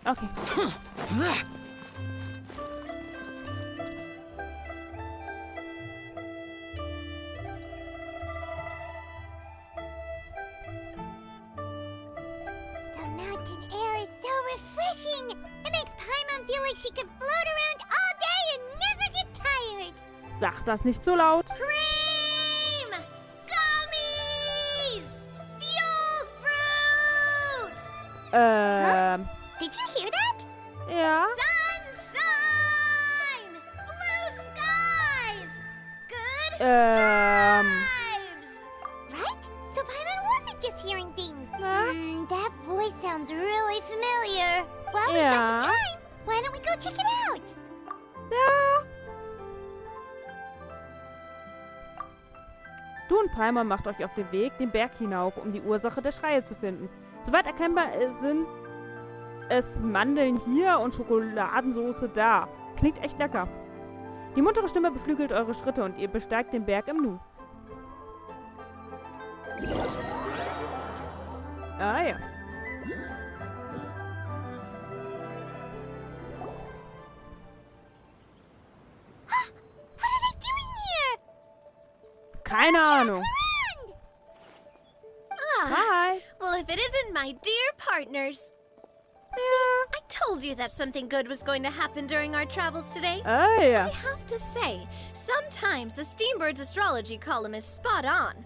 Okay. The mountain air is so refreshing. It makes Paimon feel like she could float around all day and never get tired. Sag das nicht so laut. Cream! Gummies! Fuel fruit! Did you hear that? Ja. Sunshine! Blue skies! Good vibes! Right? So Paimon wasn't just hearing things. That voice sounds really familiar. Well, we've got the time. Why don't we go check it out? Ja. Du und Paimon macht euch auf den Weg den Berg hinauf, um die Ursache der Schreie zu finden. Soweit erkennbar sind es Mandeln hier und Schokoladensoße da. Klingt echt lecker. Die muntere Stimme beflügelt eure Schritte und ihr besteigt den Berg im Nu. Ah ja. What are they doing here? Keine Ahnung. Hi. Well, if it isn't my dear partners. Ja. I told you that something good was going to happen during our travels today. Ah ja. I have to say, sometimes the Steambird's astrology column is spot on.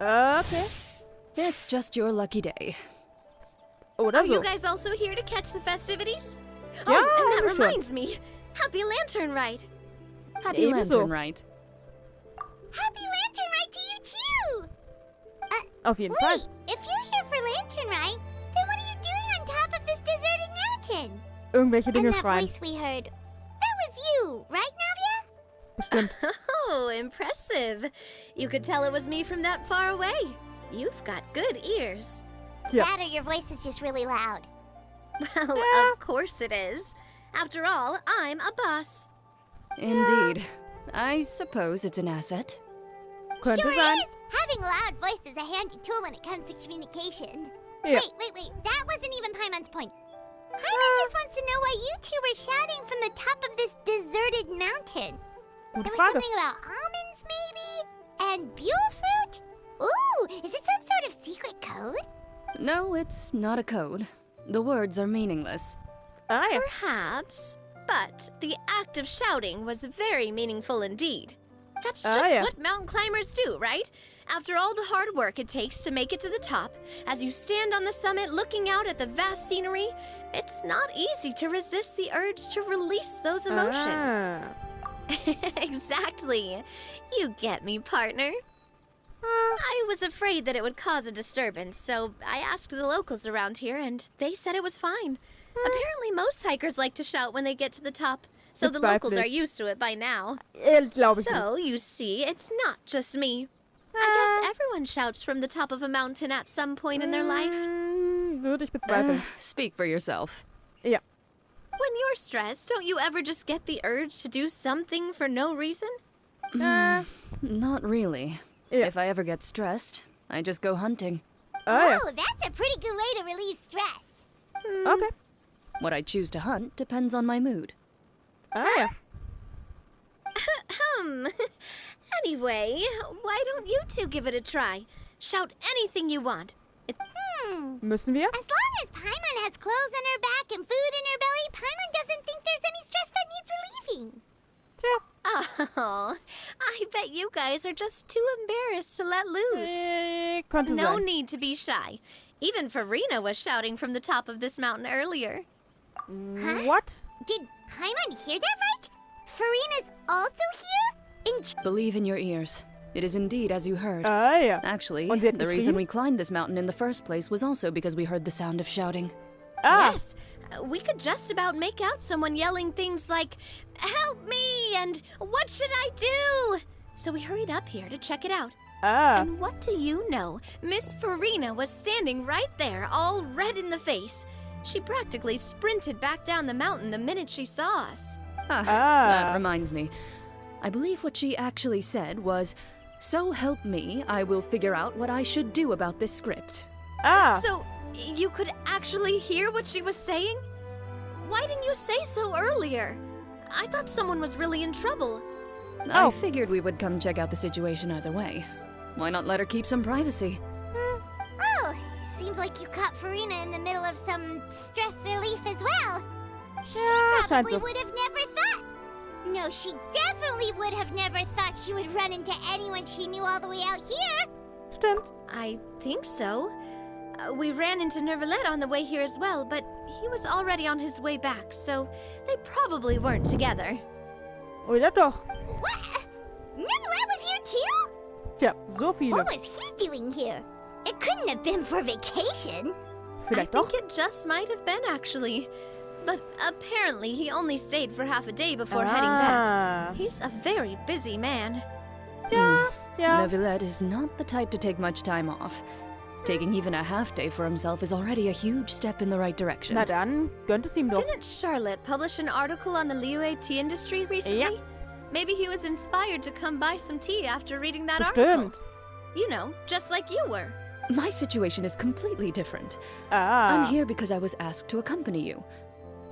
Okay. It's just your lucky day. Oder Are so. you guys also here to catch the festivities? Ja, Oh, and that schon. reminds me. Happy Lantern Rite. Happy Ebenso. Lantern Rite. Happy Lantern Rite to you too! Auf jeden Fall. Wait, if you're here for Lantern Rite, then what are you doing on top of this deserted mountain? Irgendwelche Dinge And that schreien. voice we heard, that was you, right, Navia? Bestimmt. Oh, impressive. You could tell it was me from that far away. You've got good ears. Tja. That or your voice is just really loud. Well, Yeah. of course it is. After all, I'm a boss. Indeed. I suppose it's an asset. Könnte Sure sein. is! Having a loud voice is a handy tool when it comes to communication. Ja. Wait. That wasn't even Paimon's point. Paimon just wants to know why you two were shouting from the top of this deserted mountain. Gute There was Frage. something about almonds, maybe? And buell fruit? Ooh, is it some sort of secret code? No, it's not a code. The words are meaningless. Ah ja. Perhaps. But the act of shouting was very meaningful indeed. That's Ah, just yeah. what mountain climbers do, right? After all the hard work it takes to make it to the top, as you stand on the summit looking out at the vast scenery, it's not easy to resist the urge to release those emotions. Ah. Exactly. You get me, partner. Ah. I was afraid that it would cause a disturbance, so I asked the locals around here, and they said it was fine. Apparently, most hikers like to shout when they get to the top, so the locals Bezweifle are ich. used to it by now. Glaube ich nicht. So, you see, it's not just me. I guess everyone shouts from the top of a mountain at some point in their life. Würde ich bezweifeln. Speak for yourself. Ja. When you're stressed, don't you ever just get the urge to do something for no reason? Not really. Yeah. If I ever get stressed, I just go hunting. Ah ja. Oh, that's a pretty good way to relieve stress. Okay. What I choose to hunt depends on my mood. Ah ja. Anyway, why don't you two give it a try? Shout anything you want. Müssen wir? As long as Paimon has clothes on her back and food in her belly, Paimon doesn't think there's any stress that needs relieving. Tja. Oh, I bet you guys are just too embarrassed to let loose. Könnte No sein. need to be shy. Even Farina was shouting from the top of this mountain earlier. What? Did Paimon hear that right? Farina's also here? Believe in your ears. It is indeed as you heard. Ah ja. Actually, Und sie hat the reason geschrien? we climbed this mountain in the first place was also because we heard the sound of shouting. Ah. Yes, we could just about make out someone yelling things like, "Help me!" and "What should I do?" So we hurried up here to check it out. Ah. And what do you know? Miss Farina was standing right there, all red in the face. She practically sprinted back down the mountain the minute she saw us. Ah. That reminds me. I believe what she actually said was, "So help me, I will figure out what I should do about this script." Ah. So, you could actually hear what she was saying? Why didn't you say so earlier? I thought someone was really in trouble. I figured we would come check out the situation either way. Why not let her keep some privacy? Oh, seems like you caught Farina in the middle of some stress relief as well. She probably would have never thought. No, she definitely would have never thought she would run into anyone she knew all the way out here. Stimmt. I think so. We ran into Nervalet on the way here as well, but he was already on his way back, so they probably weren't together. Oder doch. What? Nervalet was here too? Tja, so viele. What was he doing here? It couldn't have been for vacation. Vielleicht I doch. think it just might have been, actually. But apparently he only stayed for half a day before heading back. He's a very busy man. Ja, ja. Neuvillette is not the type to take much time off. Taking even a half day for himself is already a huge step in the right direction. Na dann, gönnt es ihm doch. Didn't Charlotte publish an article on the Liyue tea industry recently? Ja. Maybe he was inspired to come buy some tea after reading that Bestimmt. article. You know, just like you were. My situation is completely different. Ah. I'm here because I was asked to accompany you.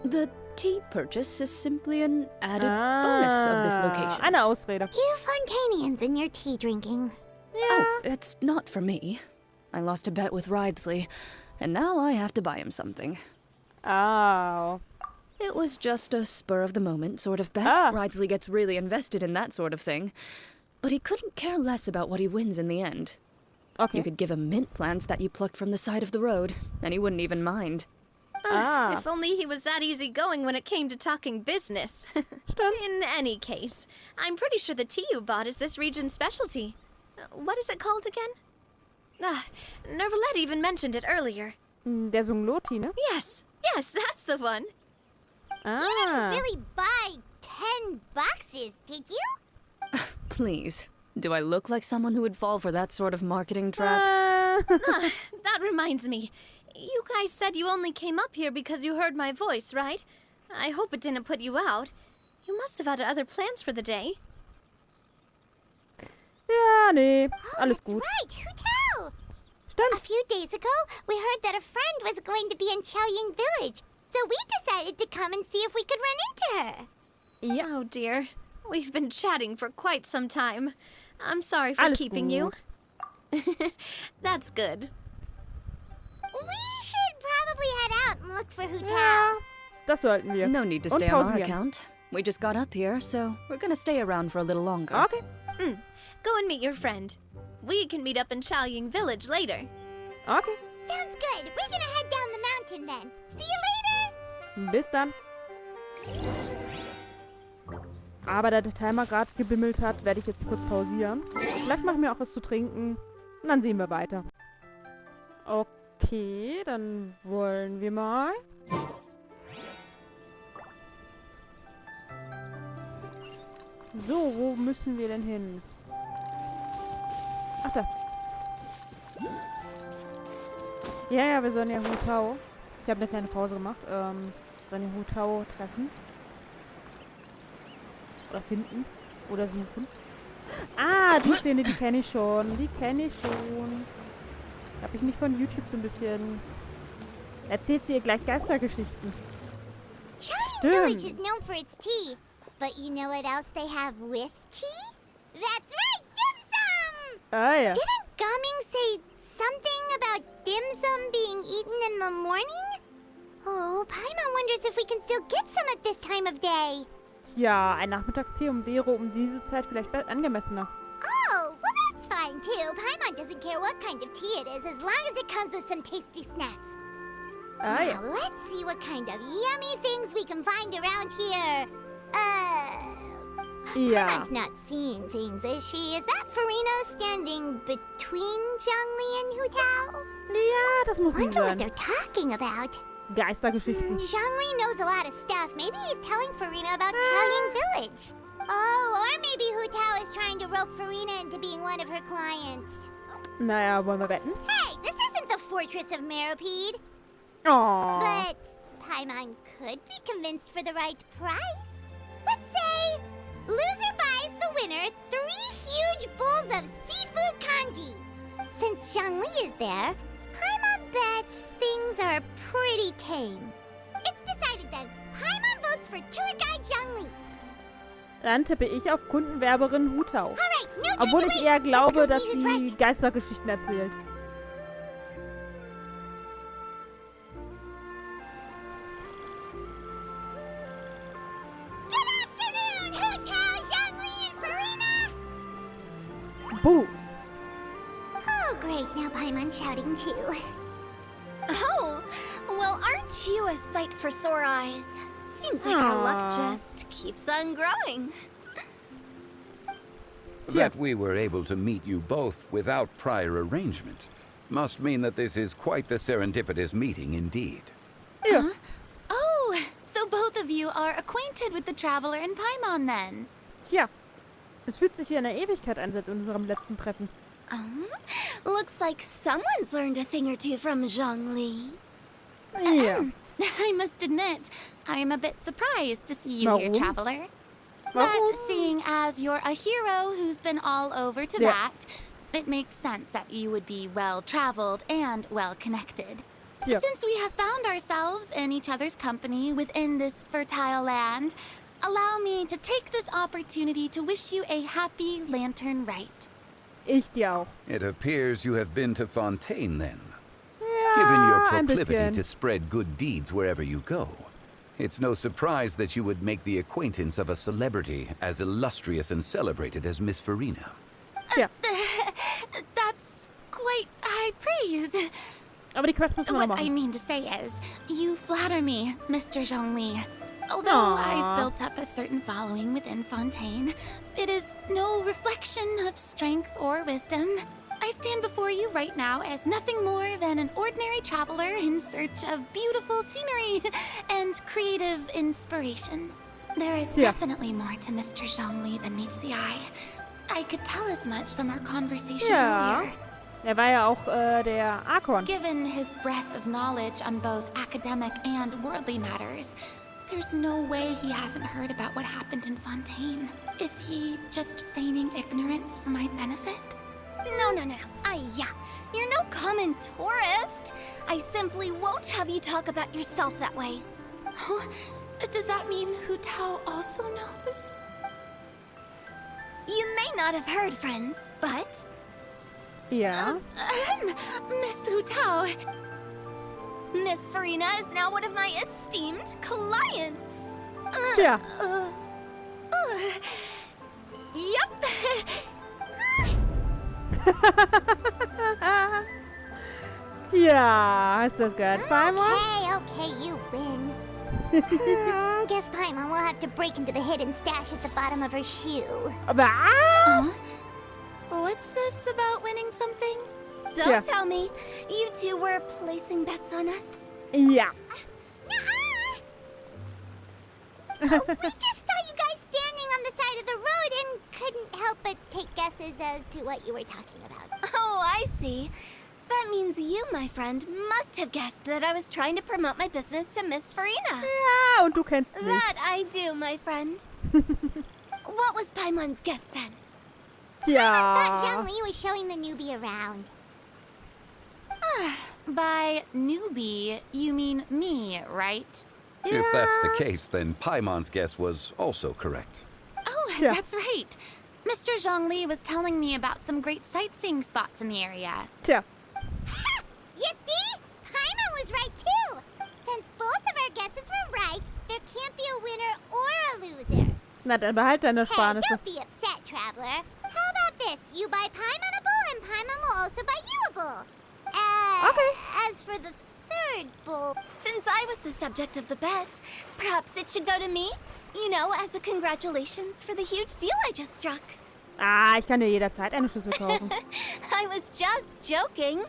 The tea purchase is simply an added bonus of this location. Eine Ausrede. You Fontanians and your tea drinking. Oh, it's not for me. I lost a bet with Ridesley, and now I have to buy him something. Oh. It was just a spur-of-the-moment sort of bet. Ah. Ridesley gets really invested in that sort of thing. But he couldn't care less about what he wins in the end. Okay. You could give him mint plants that you plucked from the side of the road, and he wouldn't even mind. Ah. If only he was that easygoing when it came to talking business. Stimmt. In any case, I'm pretty sure the tea you bought is this region's specialty. What is it called again? Nervalet even mentioned it earlier. Der Sungloti, ne? Yes, that's the one. You didn't really buy 10 boxes, did you? Please, do I look like someone who would fall for that sort of marketing trap? That reminds me. You guys said you only came up here because you heard my voice, right? I hope it didn't put you out. You must have had other plans for the day. Ja, nee. Oh, Alles that's gut. right. Who tell? Stimmt. A few days ago, we heard that a friend was going to be in Chaoying Village, so we decided to come and see if we could run into her. Ja. Oh dear. We've been chatting for quite some time. I'm sorry for Alles keeping gut. you. That's good. We should probably head out and look for Hu Ja. Tao. Das sollten wir. No need to Und stay on our pausieren. account. We just got up here, so we're gonna stay around for a little longer. Okay. Go and meet your friend. We can meet up in Chaoying Village later. Okay. Sounds good. We're gonna head down the mountain then. See you later. Bis dann. Aber da der Timer gerade gebimmelt hat, werde ich jetzt kurz pausieren. Vielleicht machen wir auch was zu trinken. Und dann sehen wir weiter. Okay, dann wollen wir mal. So, wo müssen wir denn hin? Ach, da. Ja, wir sollen ja Hu Tao. Ich habe eine kleine Pause gemacht. Sollen ja Hu Tao treffen. Oder finden. Oder suchen. Ah, die Szene, die kenne ich schon. Die kenne ich schon. Habe ich nicht von YouTube so ein bisschen... Erzählt sie ihr gleich Geistergeschichten. Chaoying Village is known for its tea. But you know what else they have with tea? That's right, dim sum! Ah ja. Didn't Gaming say something about dim sum being eaten in the morning? Oh, Paimon wonders if we can still get some at this time of day. Tja, ein Nachmittagstee wäre um diese Zeit vielleicht angemessener. Oh, well that's fine too. Paimon doesn't care what kind of tea it is as long as it comes with some tasty snacks. Ah ja. Now let's see what kind of yummy things we can find around here. Ja. Paimon's not seeing things, is she? Is that Farina standing between Zhongli and Hu Tao? Ja, das muss sie Wonder what sein. they're talking about. Geistergeschichten. Zhongli knows a lot of stuff. Maybe he's telling Farina about Chaoying Village. Oh, or maybe Hu Tao is trying to rope Farina into being one of her clients. Naja, wollen wir wetten? Hey, this isn't the Fortress of Meropide. Oh. But Paimon could be convinced for the right price. Let's say loser buys the winner 3 huge bowls of seafood kanji. Since Zhongli is there, Paimon bets things are pretty tame. It's decided then. Dann tippe ich auf Kundenwerberin Hutau. Alright, no time Obwohl to ich waste. eher Let's glaube, go dass see who's sie right. Geistergeschichten erzählt. Good afternoon, Hutao, Zhongli, and Farina! Buh. Oh, great. Now Paimon's shouting too. Oh, well, aren't you a sight for sore eyes? Seems like our luck Aw. just keeps on growing. That we were able to meet you both without prior arrangement must mean that this is quite the serendipitous meeting indeed. Ja. Oh, so both of you are acquainted with the traveler in Paimon then? Tja. Es fühlt sich wie eine Ewigkeit an seit unserem letzten Treffen. Looks like someone's learned a thing or two from Zhongli. Ja. I must admit, I am a bit surprised to see you here, Warum? traveler. Warum? But seeing as you're a hero who's been all over to Yeah. that, it makes sense that you would be well-traveled and well-connected. Yeah. Since we have found ourselves in each other's company within this fertile land, allow me to take this opportunity to wish you a happy lantern rite. Ich dir auch. It appears you have been to Fontaine then. Ja, Given your ein proclivity bisschen. to spread good deeds wherever you go, it's no surprise that you would make the acquaintance of a celebrity as illustrious and celebrated as Miss Farina. Tja. That's quite high praise. Aber die Quest müssen wir noch What I machen. mean to say is, you flatter me, Mr. Zhongli. Although Aw. I've built up a certain following within Fontaine, it is no reflection of strength or wisdom. I stand before you right now as nothing more than an ordinary traveler in search of beautiful scenery and creative inspiration. There is Yeah. definitely more to Mr. Zhongli than meets the eye. I could tell as much from our conversation Ja. earlier. Er war ja auch der Archon. Given his breadth of knowledge on both academic and worldly matters, there's no way he hasn't heard about what happened in Fontaine. Is he just feigning ignorance for my benefit? No. You're no common tourist. I simply won't have you talk about yourself that way. Huh? Does that mean Hu Tao also knows? You may not have heard, friends, but Ja. Miss Hu Tao. Miss Farina is now one of my esteemed clients. Tja. Yup. Tja, hast du das gehört, Paimon? Okay, you win. Guess Paimon will have to break into the hidden stash at the bottom of her shoe. Aber What's this about winning something? Don't Yeah. tell me. You two were placing bets on us. ja. Nuh-uh. We just saw you guys standing on the side of the road and couldn't help but take guesses as to what you were talking about. Oh, I see. That means you, my friend, must have guessed that I was trying to promote my business to Miss Farina. Ja, und du kennst mich. That I do, my friend. What was Paimon's guess then? Thought Tja. Zhongli was showing the newbie around. By newbie, you mean me, right? If that's the case, then Paimon's guess was also correct. Oh, Yeah. that's right. Mr. Zhongli was telling me about some great sightseeing spots in the area. Tja. You see? Paimon was right too. Since both of our guesses were right, there can't be a winner or a loser. Na, dann behalt deine Hey, Sparnisse. don't be upset, traveler. How about this? You buy Paimon a bowl, and Paimon will also buy you a bowl. Okay. As for the third bowl, Since I was the subject of the bet, perhaps it should go to me? You know, as a congratulations for the huge deal I just struck. Ah, ich kann dir jederzeit eine Schüssel kaufen. I was just joking.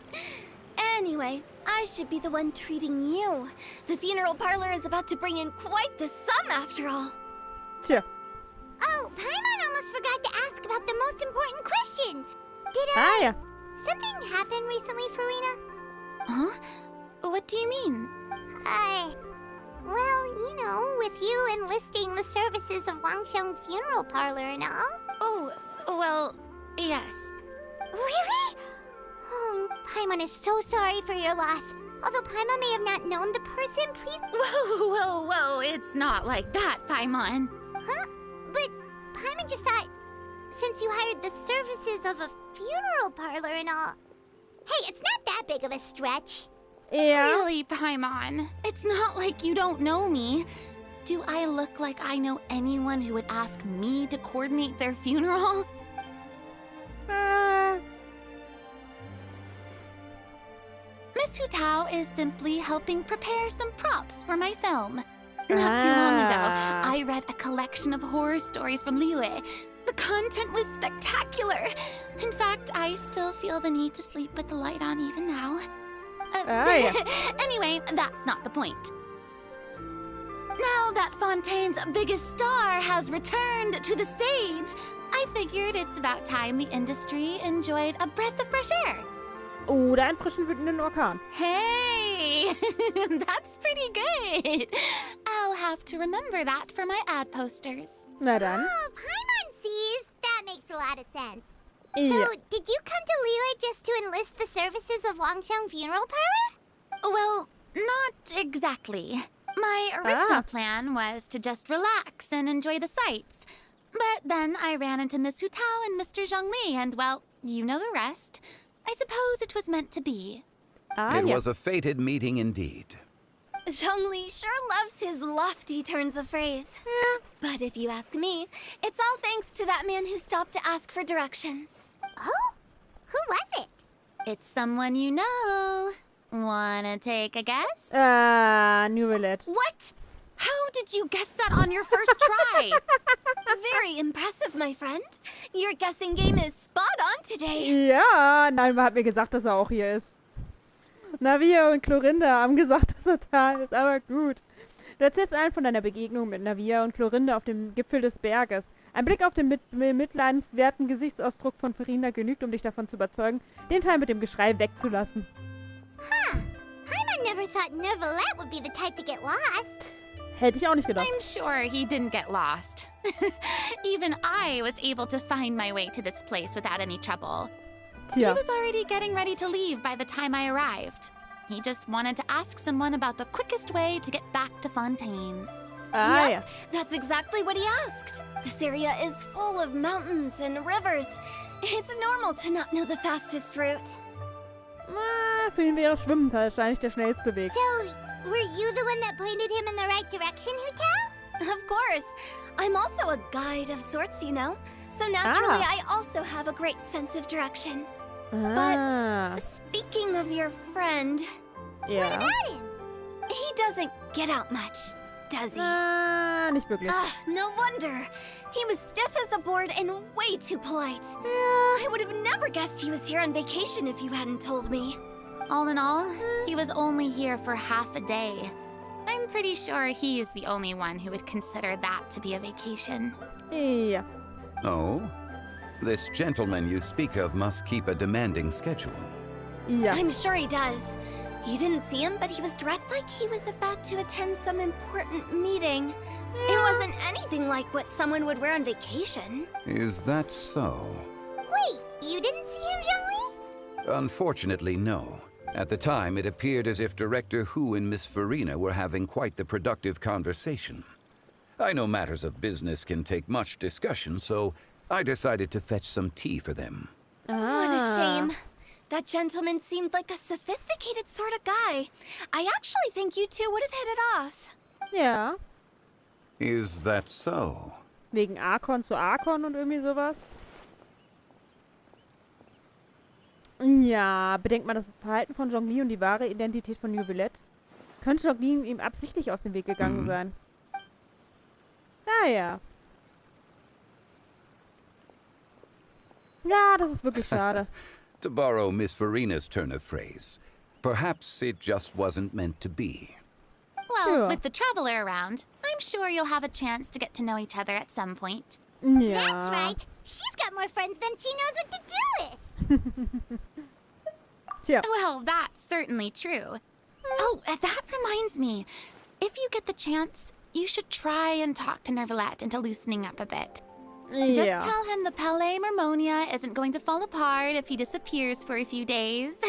Anyway, I should be the one treating you. The funeral parlor is about to bring in quite the sum after all. Tja. oh, Paimon almost forgot to ask about the most important question. Did Ah, ja. something happen recently, Farina? Huh? What do you mean? Well, you know, with you enlisting the services of Wangsheng Funeral Parlor and all. Oh, well, yes. Really? Oh, Paimon is so sorry for your loss. Although Paimon may have not known the person, please... Whoa, it's not like that, Paimon. Huh? But Paimon just thought, since you hired the services of a funeral parlor and all... Hey, it's not that big of a stretch. Ja. Really, Paimon? It's not like you don't know me. Do I look like I know anyone who would ask me to coordinate their funeral? Miss Hu Tao is simply helping prepare some props for my film. Not too long ago, I read a collection of horror stories from Liyue. The content was spectacular. In fact, I still feel the need to sleep with the light on even now. Anyway, that's not the point. Now that Fontaine's biggest star has returned to the stage, I figured it's about time the industry enjoyed a breath of fresh air. Oder einen frischen wütenden Orkan. Hey, that's pretty good. I'll have to remember that for my ad posters. Na dann. Oh, Paimon sees. That makes a lot of sense. Ja. So, did you come to Liyue just to enlist the services of Wangxiang Funeral Parlor? Well, not exactly. My original plan was to just relax and enjoy the sights. But then I ran into Miss Hu Tao and Mr. Zhongli, and well, you know the rest. I suppose it was meant to be. It Ja. was a fated meeting indeed. Zhongli sure loves his lofty turns of phrase. But if you ask me, it's all thanks to that man who stopped to ask for directions. Oh? Who was it? It's someone you know. Wanna take a guess? New Roulette. What? How did you guess that on your first try? Very impressive, my friend. Your guessing game is spot on today. Ja, nein, man hat mir gesagt, dass er auch hier ist. Navia und Chlorinde haben gesagt, dass er da ist, aber gut. Du erzählst allen von deiner Begegnung mit Navia und Chlorinde auf dem Gipfel des Berges. Ein Blick auf den mitleidenswerten Gesichtsausdruck von Farina genügt, um dich davon zu überzeugen, den Teil mit dem Geschrei wegzulassen. Huh. Paimon never thought Neuvillette would be the type to get lost. Hätte ich auch nicht gedacht. I'm sure he didn't get lost. Even I was able to find my way to this place without any trouble. He Tja. was already getting ready to leave by the time I arrived. He just wanted to ask someone about the quickest way to get back to Fontaine. Ah, Yep, that's exactly what he asked. This area is full of mountains and rivers. It's normal to not know the fastest route. ja. Für ihn wäre Schwimmen wahrscheinlich der schnellste Weg. So, were you the one that pointed him in the right direction, Hu Tao? Of course. I'm also a guide of sorts, you know. So naturally, I also have a great sense of direction. Ah, Speaking of your friend, ja. About him. he doesn't get out much, does he? Nicht wirklich. No wonder. He was stiff as a board and way too polite. I would have never guessed he was here on vacation if you hadn't told me. All in all, he was only here for half a day. I'm pretty sure he is the only one who would consider that to be a vacation. Ja. Oh? This gentleman you speak of must keep a demanding schedule. Ja. I'm sure he does. You didn't see him, but he was dressed like he was about to attend some important meeting. It wasn't anything like what someone would wear on vacation. Is that so? Wait, you didn't see him, Zhongli? Unfortunately, no. At the time, it appeared as if Director Hu and Miss Farina were having quite the productive conversation. I know matters of business can take much discussion, so I decided to fetch some tea for them. What a shame. That gentleman seemed like a sophisticated sort of guy. I actually think you two would have hit it off. Ja. Is that so? Wegen Arkon zu Arkon und irgendwie sowas. Ja, bedenkt man das Verhalten von Zhongli und die wahre Identität von Neuvillette? Könnte Zhongli ihm absichtlich aus dem Weg gegangen sein? Naja. Ja, das ist wirklich schade. To borrow Miss Farina's turn of phrase, perhaps it just wasn't meant to be. Well, Sure. with the traveler around, I'm sure you'll have a chance to get to know each other at some point. Ja. That's right. She's got more friends than she knows what to do with. Tja. Well, that's certainly true. Oh, that reminds me. If you get the chance, you should try and talk to Neuvillette into loosening up a bit. Ja. Just tell him the Palais Mermonia isn't going to fall apart if he disappears for a few days.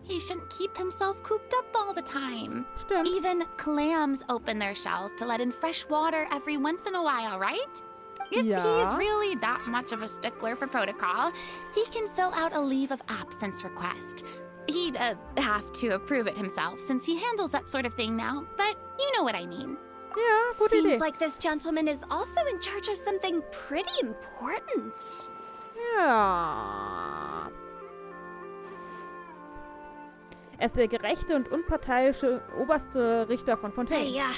He shouldn't keep himself cooped up all the time. Stimmt. Even clams open their shells to let in fresh water every once in a while, right? If Ja. he's really that much of a stickler for protocol, he can fill out a leave of absence request. He'd have to approve it himself since he handles that sort of thing now, but you know what I mean. Ja, gute Seems Idee. like this gentleman is also in charge of something pretty important. Ja. Er ist der gerechte und unparteiische oberste Richter von Fontaine. Hey, yeah.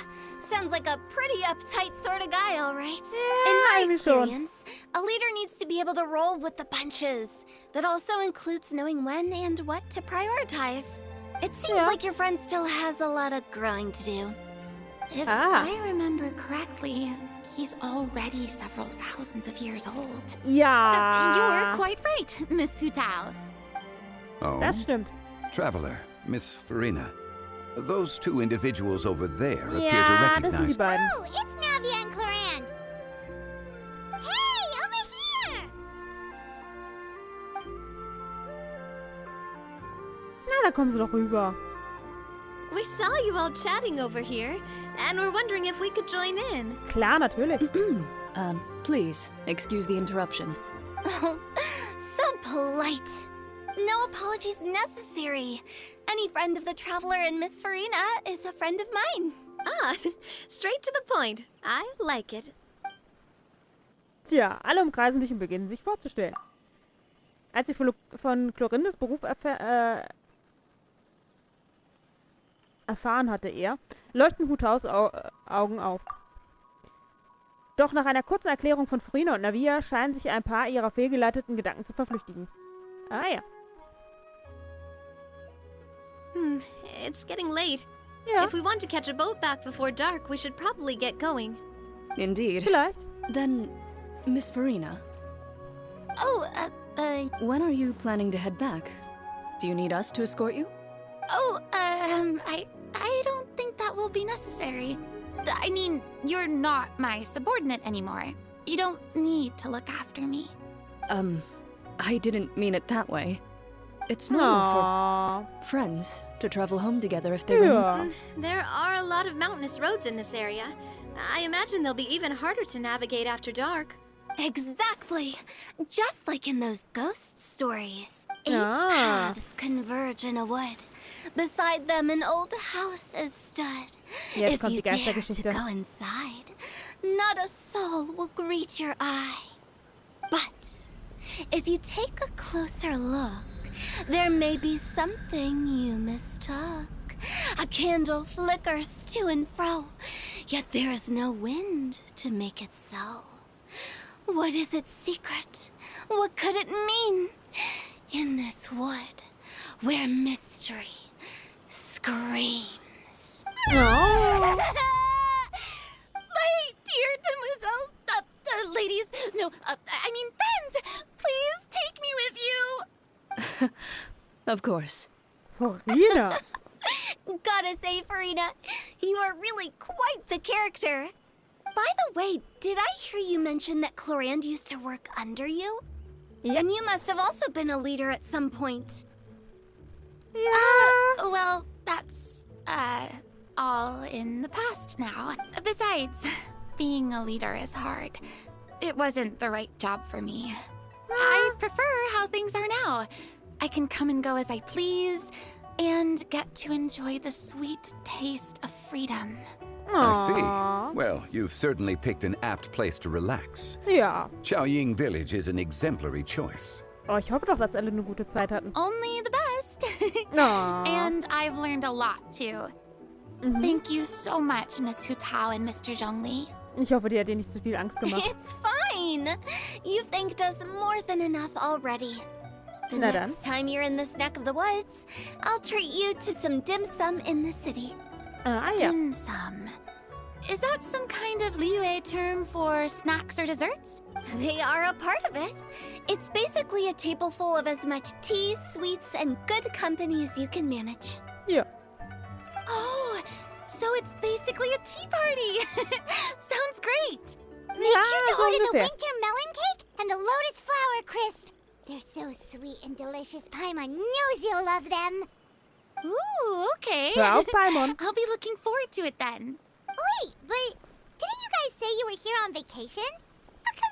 Sounds like a pretty uptight sort of guy, all right. Ja, In my irgendwie schon. experience, a leader needs to be able to roll with the punches. That also includes knowing when and what to prioritize. It seems Ja. like your friend still has a lot of growing to do. If Ah. I remember correctly, he's already several thousands of years old. Ja. You're quite right, Miss Hutao. Oh, Das stimmt. Traveler, Miss Farina. Those two individuals over there appear to Ja, das sind die recognize... beiden. Oh, it's Navia and Clorand. Hey, over here! Na, da kommen sie doch rüber. We saw you all chatting over here, and we're wondering if we could join in. Klar, natürlich. Please, excuse the interruption. Oh, so polite. No apologies necessary. Any friend of the traveler and Miss Farina is a friend of mine. Ah, straight to the point. I like it. Tja, alle umkreisen dich und beginnen sich vorzustellen. Als sie von Clorindes Beruf erfahren hatte leuchten Hutaus Augen auf. Doch nach einer kurzen Erklärung von Farina und Navia scheinen sich ein paar ihrer fehlgeleiteten Gedanken zu verflüchtigen. Ah ja. It's getting late. Ja, If we want to catch a boat back before dark, we should probably get going. Indeed. vielleicht. Then, Miss Farina, Oh, when are you planning to head back? Do you need us to escort you? I don't think that will be necessary. I mean, you're not my subordinate anymore. You don't need to look after me. I didn't mean it that way. It's normal Aww. for friends to travel home together if they run Ja. There are a lot of mountainous roads in this area. I imagine they'll be even harder to navigate after dark. Exactly. Just like in those ghost stories. 8 Ah. paths converge in a wood. Beside them an old house is stood. Jetzt If kommt you die dare to Geistergeschichte. go inside, not a soul will greet your eye. But if you take a closer look, there may be something you mistook. A candle flickers to and fro, yet there's no wind to make it so. What is its secret? What could it mean? In this wood, where mystery screams. Oh. My dear demoiselles, ladies, no, I mean friends, please take me with you. Of course. Farina. Gotta say, Farina, you are really quite the character. By the way, did I hear you mention that Clorand used to work under you? Ja. And you must have also been a leader at some point. Ja. Well, that's, all in the past now. Besides, being a leader is hard. It wasn't the right job for me. I prefer how things are now. I can come and go as I please, and get to enjoy the sweet taste of freedom. I Aw. see. Well, you've certainly picked an apt place to relax. Ja. Chaoying Village is an exemplary choice. Oh, ich hoffe doch, dass alle eine gute Zeit hatten. Only the best. Aw. And I've learned a lot, too. Mhm. Thank you so much, Miss Hutao and Mr. Zhongli. Ich hoffe, die hat dir nicht zu viel Angst gemacht. It's fine. You've thanked us more than enough already. The Na dann. next time you're in this neck of the woods, I'll treat you to some dim sum in the city. Ah, ja. Dim sum. Is that some kind of Liyue term for snacks or desserts? They are a part of it. It's basically a table full of as much tea, sweets, and good company as you can manage. Ja. Oh, so it's basically a tea party. Sounds great. Make Ja, sure to so order the ungefähr. winter melon cake and the lotus flower crisp. They're so sweet and delicious. Paimon knows you'll love them. Ooh, okay. Hör auf, Paimon. I'll be looking forward to it then. Wait, but didn't you guys say you were here on vacation? How come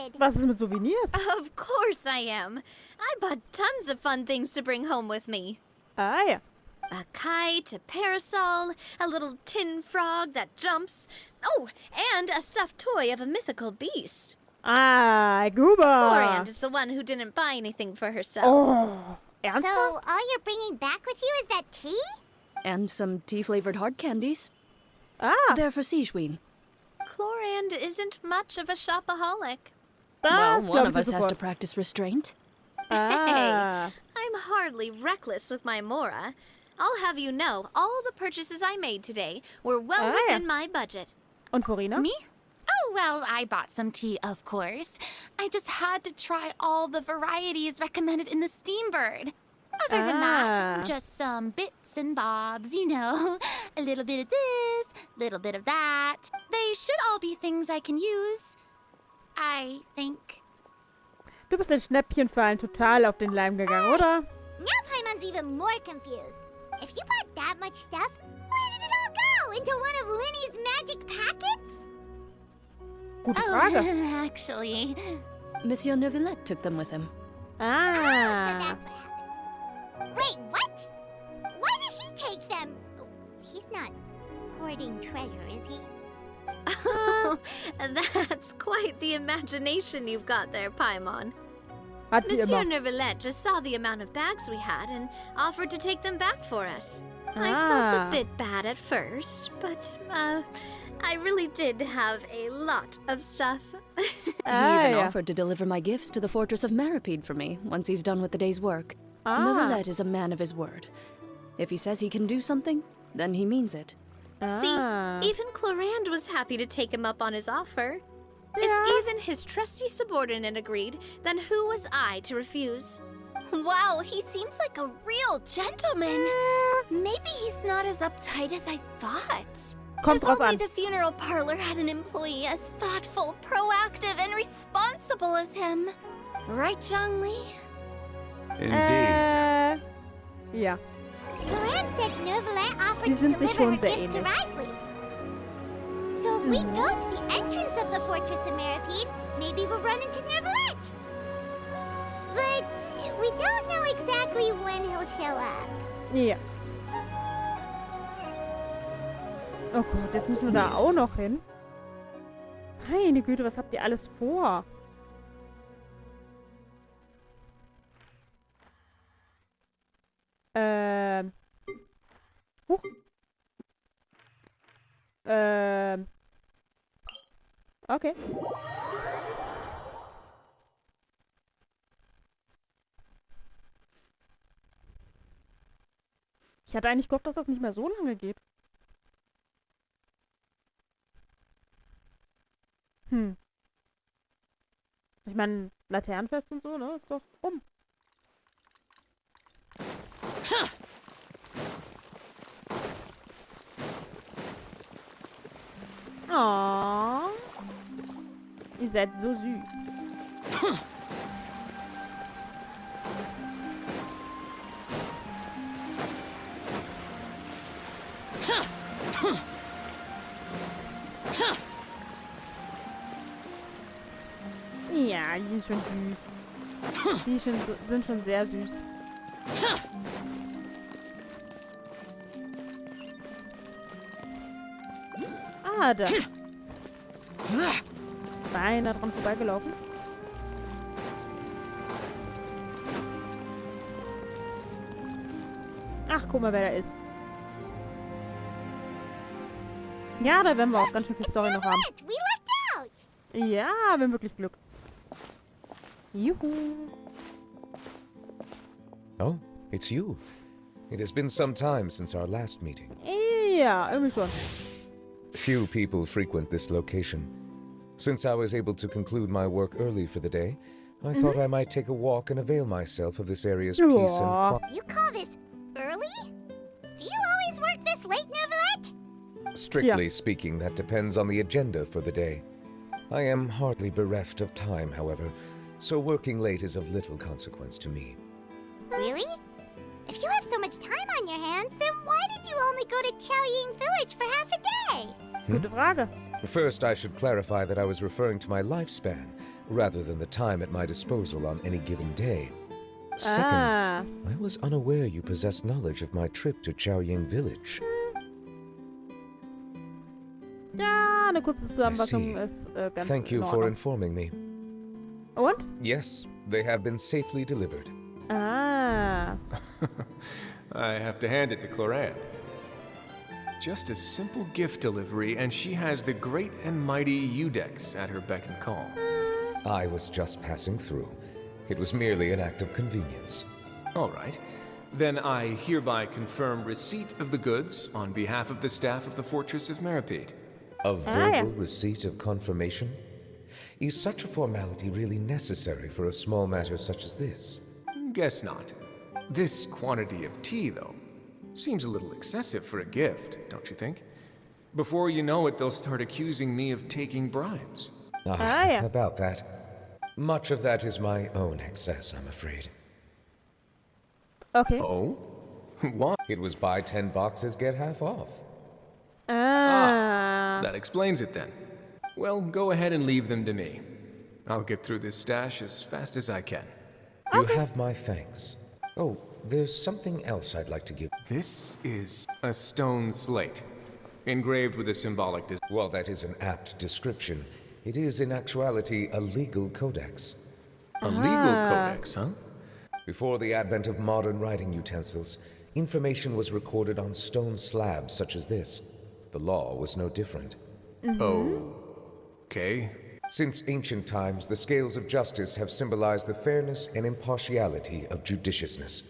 excited. Was ist mit Souvenirs? Of course I am. I bought tons of fun things to bring home with me. Ah ja. A kite, a parasol, a little tin frog that jumps. Oh, and a stuffed toy of a mythical beast. Ah, Guba. Florian is the one who didn't buy anything for herself. Oh, So ernsthaft? all you're bringing back with you is that tea? And some tea-flavored hard candies. Ah, They're for Sigewin. Chlorand isn't much of a shopaholic. Well, das one glaub of ich us dir has to sofort. practice restraint. Ah. I'm hardly reckless with my Mora. I'll have you know, all the purchases I made today were well Ah, ja. within my budget. Und Corina? Me? Oh, well, I bought some tea, of course. I just had to try all the varieties recommended in the Steambird. Other than Ah. that, just some bits and bobs, you know. A little bit of this, little bit of that. They should all be things I can use. I think. Du bist den Schnäppchenfallen total auf den Leim gegangen, oder? Now Paimon's even more confused. If you bought that much stuff, where did it all go? Into one of Linny's magic packets? Gute Oh, Frage. actually. Monsieur Neuvillette took them with him. So Ah. that's what happened. Wait, what? Why did he take them? He's not hoarding treasure, is he? That's quite the imagination you've got there, Paimon. Hat wie Monsieur immer. Neuvillette just saw the amount of bags we had and offered to take them back for us. I Ah. felt a bit bad at first, but, I really did have a lot of stuff. He Ah, even ja. offered to deliver my gifts to the fortress of Maripede for me once he's done with the day's work. Ah. Neuvillette is a man of his word. If he says he can do something, then he means it. Ah. See, even Chlorand was happy to take him up on his offer. Ja. If even his trusty subordinate agreed, then who was I to refuse? Wow, he seems like a real gentleman. Maybe he's not as uptight as I thought. Kommt If drauf only an. the funeral parlor had an employee as thoughtful, proactive, and responsible as him. Right, Zhongli? Indeed. Ja. Glenn said Neuvillette offered Die to sind sich deliver her schon sehr gifts to ähnlich. Risley. So if we go to the entrance of the Fortress of Maripede, maybe we'll run into Neuvillette. But we don't know exactly when he'll show up. Ja. Oh Gott, jetzt müssen wir da auch noch hin. Meine Güte, was habt ihr alles vor? Huch. Okay. Ich hatte eigentlich gehofft, dass das nicht mehr so lange geht. Ich meine, Laternenfest und so, ne? Ist doch rum. Oh. Ihr seid so süß. Ja, die sind schon süß. Die sind schon sehr süß. Ah, da. Beinahe dran vorbeigelaufen. Ach, guck mal, wer da ist. Ja, da werden wir auch ganz schön viel Story noch haben. We lucked out! Ja, wir haben wirklich Glück. Juhu. Oh, it's you. It has been some time since our last meeting. Ja, irgendwie schon. Few people frequent this location. Since I was able to conclude my work early for the day, I thought I might take a walk and avail myself of this area's peace and Aw. You call this early? Do you always work this late, Neuvillette? Strictly speaking, that depends on the agenda for the day. I am hardly bereft of time, however, so working late is of little consequence to me. Really? If you have so much time on your hands, then why did you only go to Chaoying Village for half a day? Gute Frage. First, I should clarify that I was referring to my lifespan, rather than the time at my disposal on any given day. Second, I was unaware you possessed knowledge of my trip to Chaoying Village. Ja, eine kurze I Zusammenfassung see. ist ganz Thank you in for Ordnung. informing me. Und? Yes, they have been safely delivered. Ah. I have to hand it to Clorand. Just a simple gift delivery, and she has the great and mighty Udex at her beck and call. I was just passing through. It was merely an act of convenience. All right. Then I hereby confirm receipt of the goods on behalf of the staff of the Fortress of Meripede. A verbal receipt of confirmation? Is such a formality really necessary for a small matter such as this? Guess not. This quantity of tea, though, seems a little excessive for a gift, don't you think? Before you know it, they'll start accusing me of taking bribes. Ja. About that. Much of that is my own excess, I'm afraid. Okay. Oh? Why? It was buy 10 boxes, get half off. That explains it then. Well, go ahead and leave them to me. I'll get through this stash as fast as I can. You have my thanks. Oh, there's something else I'd like to give. This is a stone slate, engraved with a symbolic Well, that is an apt description. It is, in actuality, a legal codex. A legal codex, huh? Before the advent of modern writing utensils, information was recorded on stone slabs such as this. The law was no different. Okay. Since ancient times, the scales of justice have symbolized the fairness and impartiality of judiciousness.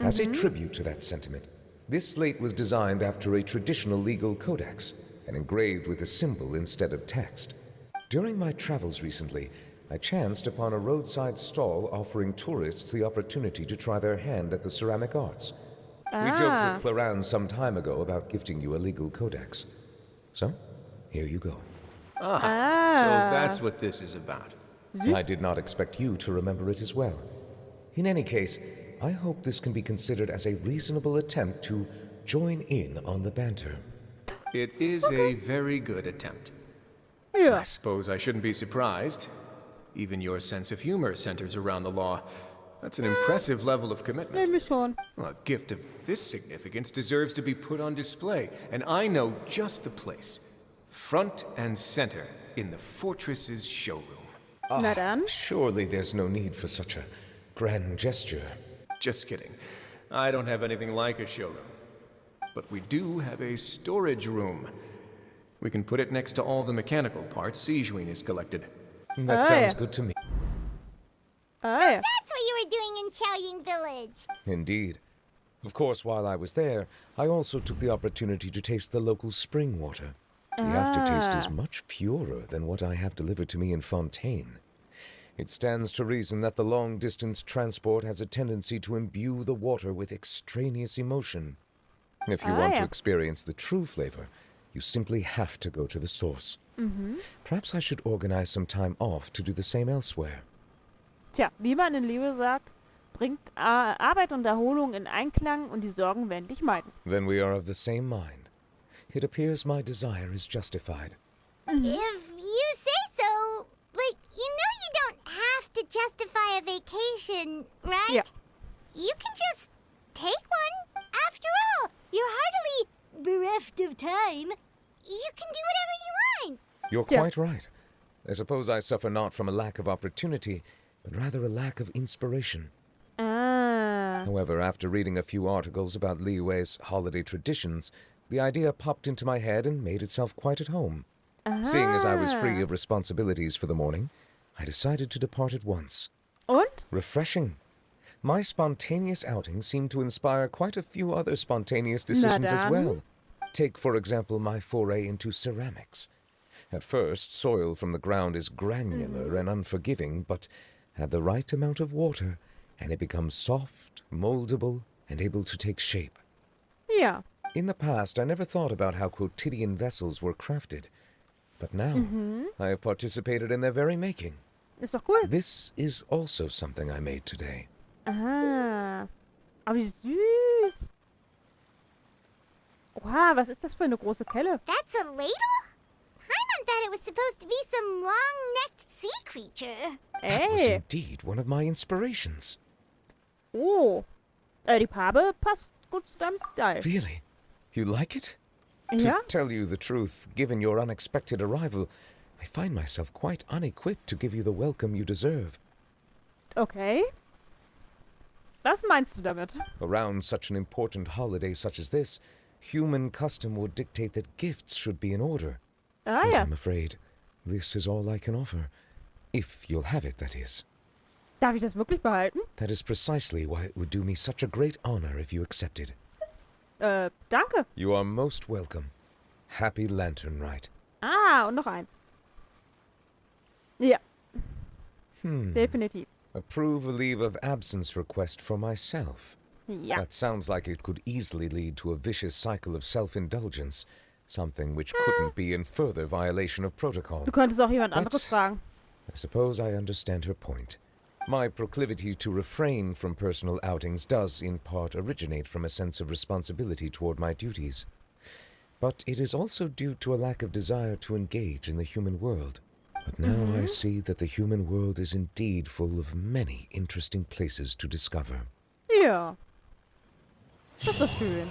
As a tribute to that sentiment, this slate was designed after a traditional legal codex and engraved with a symbol instead of text. During my travels recently, I chanced upon a roadside stall offering tourists the opportunity to try their hand at the ceramic arts. We joked with Clorand some time ago about gifting you a legal codex. So, here you go. So that's what this is about. I did not expect you to remember it as well. In any case, I hope this can be considered as a reasonable attempt to join in on the banter. It is a very good attempt. Ja. I suppose I shouldn't be surprised. Even your sense of humor centers around the law. That's an impressive level of commitment. Nämlich schon. A gift of this significance deserves to be put on display, and I know just the place. Front and center in the fortress's showroom. Na dann. Surely there's no need for such a grand gesture. Just kidding. I don't have anything like a showroom. But we do have a storage room. We can put it next to all the mechanical parts Sijuin has collected. That sounds good to me. Ja. That's what you were doing in Chaoying Village. Indeed. Of course, while I was there, I also took the opportunity to taste the local spring water. The aftertaste is much purer than what I have delivered to me in Fontaine. It stands to reason that the long-distance transport has a tendency to imbue the water with extraneous emotion. If you want to experience the true flavor, you simply have to go to the source. Perhaps I should organize some time off to do the same elsewhere. Tja, wie man in Liebe sagt, bringt Arbeit und Erholung in Einklang und die Sorgen werden dich meiden. Then we are of the same mind. It appears my desire is justified. If you say so, but you know you don't have to justify a vacation, right? Ja. You can just take one. After all, you're hardly bereft of time. You can do whatever you want. You're Yeah. quite right. I suppose I suffer not from a lack of opportunity, but rather a lack of inspiration. However, after reading a few articles about Liyue's holiday traditions, the idea popped into my head and made itself quite at home. Seeing as I was free of responsibilities for the morning, I decided to depart at once. Und? Refreshing. My spontaneous outing seemed to inspire quite a few other spontaneous decisions as dann. well. Take, for example, my foray into ceramics. At first, soil from the ground is granular and unforgiving, but add the right amount of water, and it becomes soft, moldable, and able to take shape. Ja. In the past, I never thought about how quotidian vessels were crafted. But now, I have participated in their very making. Ist doch cool. This is also something I made today. Aha. Aber wie süß. Oha, was ist das für eine große Kelle? That's a ladle? Paimon thought it was supposed to be some long-necked sea creature. That was Ey. indeed one of my inspirations. Oh. Die Farbe passt gut zu deinem Style. Really? You like it? Ja? To tell you the truth, given your unexpected arrival, I find myself quite unequipped to give you the welcome you deserve. Okay. Was meinst du damit? Around such an important holiday such as this, human custom would dictate that gifts should be in order. Ah But ja. I'm afraid this is all I can offer. If you'll have it, that is. Darf ich das wirklich behalten? That is precisely why it would do me such a great honor if you accepted. Danke. You are most welcome. Happy Lantern Rite. Ah, und noch eins. Ja. Definitiv. Approve a leave of absence request for myself. Ja. That sounds like it could easily lead to a vicious cycle of self-indulgence, something which couldn't be in further violation of protocol. Du könntest auch jemand What? anderes fragen. I suppose I understand her point. My proclivity to refrain from personal outings does, in part, originate from a sense of responsibility toward my duties. But it is also due to a lack of desire to engage in the human world. But now I see that the human world is indeed full of many interesting places to discover. Ja. Das ist schön.